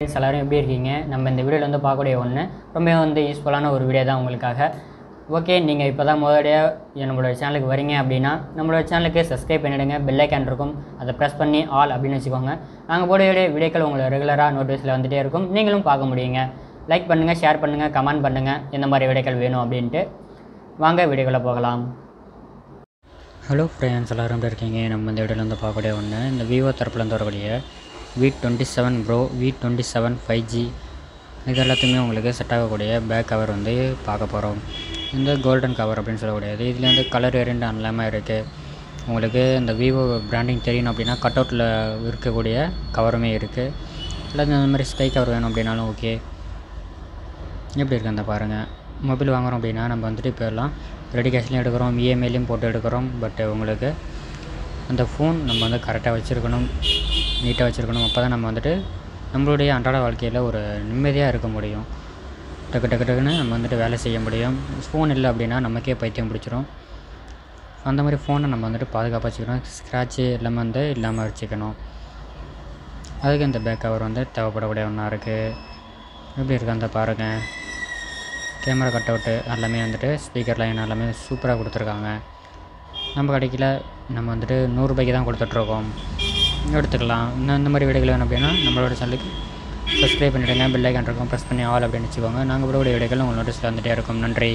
எல்லாரும் எப்படி இருக்கீங்க? நம்ம இந்த வீடியோவில் வந்து பார்க்கக்கூடிய ஒன்று ரொம்ப யூஸ்ஃபுல்லான ஒரு வீடியோ தான் உங்களுக்காக. ஓகே, நீங்கள் இப்போ தான் முதலடியாக நம்மளோட சேனலுக்கு வரீங்க அப்படின்னா நம்மளோட சேனலுக்கு சப்ஸ்கிரைப் பண்ணிவிடுங்க. பெல் ஐக்கான் இருக்கும், அதை ப்ரெஸ் பண்ணி ஆல் அப்படின்னு வச்சுக்கோங்க. நாங்கள் போடக்கூடிய வீடியோக்கள் உங்களுக்கு ரெகுலராக நோட்டீஸில் வந்துகிட்டே இருக்கும், நீங்களும் பார்க்க முடியுங்க. லைக் பண்ணுங்கள், ஷேர் பண்ணுங்கள், கமெண்ட் பண்ணுங்கள் எந்த மாதிரி வீடியோக்கள் வேணும் அப்படின்ட்டு. வாங்க வீடியோக்குள்ளே போகலாம். ஹலோ ஃப்ரெண்ட்ஸ், எல்லோரும் எப்படி இருக்கீங்க? நம்ம இந்த வீடியோவில் வந்து பார்க்கக்கூடிய ஒன்று இந்த விவோ தரப்புலேருந்து வரக்கூடிய V27 Pro V27 5G இது எல்லாத்துக்குமே உங்களுக்கு செட் ஆகக்கூடிய பேக் கவர் வந்து பார்க்க போகிறோம். இந்த கோல்டன் கவர் அப்படின்னு சொல்லக்கூடியது. இதில் வந்து கலர் வேரியண்ட் எல்லாமே இருக்குது. உங்களுக்கு இந்த விவோ பிராண்டிங் தெரியணும் அப்படின்னா கட் அவுட்டில் இருக்கக்கூடிய கவருமே இருக்குது. இல்லை இந்த மாதிரி ஸ்கை கவர் வேணும் அப்படின்னாலும் ஓகே. எப்படி இருக்குது அந்த பாருங்கள். மொபைல் வாங்குகிறோம் அப்படின்னா நம்ம வந்துட்டு இப்போ எல்லாம் ரெடி கேஷ்லேயும் எடுக்கிறோம், இஎம்ஐலையும் போட்டு எடுக்கிறோம். பட் உங்களுக்கு அந்த ஃபோன் நம்ம வந்து கரெக்டாக வச்சுருக்கணும், நீட்டாக வச்சுருக்கணும். அப்போ தான் நம்ம வந்துட்டு நம்மளுடைய அன்றாட வாழ்க்கையில் ஒரு நிம்மதியாக இருக்க முடியும். டக்குன்னு நம்ம வந்துட்டு வேலை செய்ய முடியும். ஃபோன் இல்லை அப்படின்னா நமக்கே பைத்தியம் பிடிச்சிரும். அந்த மாதிரி ஃபோனை நம்ம வந்துட்டு பாதுகாப்பாக வச்சுக்கணும். ஸ்க்ராட்சு எல்லாமே வந்து இல்லாமல் வச்சுக்கணும். அதுக்கு இந்த பேக் கவர் வந்து தேவைப்படக்கூடிய ஒன்றா இருக்குது. எப்படி இருக்குது அந்த பாருங்கள். கேமரா கட் அவுட்டு எல்லாமே வந்துட்டு ஸ்பீக்கர் லைன் எல்லாமே சூப்பராக கொடுத்துருக்காங்க. நம்ம கடைக்கில் நம்ம வந்துட்டு 100 ரூபாய்க்கு தான் கொடுத்துட்ருக்கோம், எடுத்துக்கலாம். இன்னும் இந்த மாதிரி வீடியோகள் வேணும் அப்படின்னா நம்மளோட சேனலுக்கு சப்ஸ்கிரைப் பண்ணிவிடுங்க. பெல் ஐக்கான் இருக்கும், ப்ரெஸ் பண்ணி ஆல் அப்படின்னு வச்சுக்கோங்க. நாங்கள் போடக்கூடிய வீடியோக்கள் உங்கள் நோட்டீஸில் வந்துகிட்டே இருக்கும். நன்றி.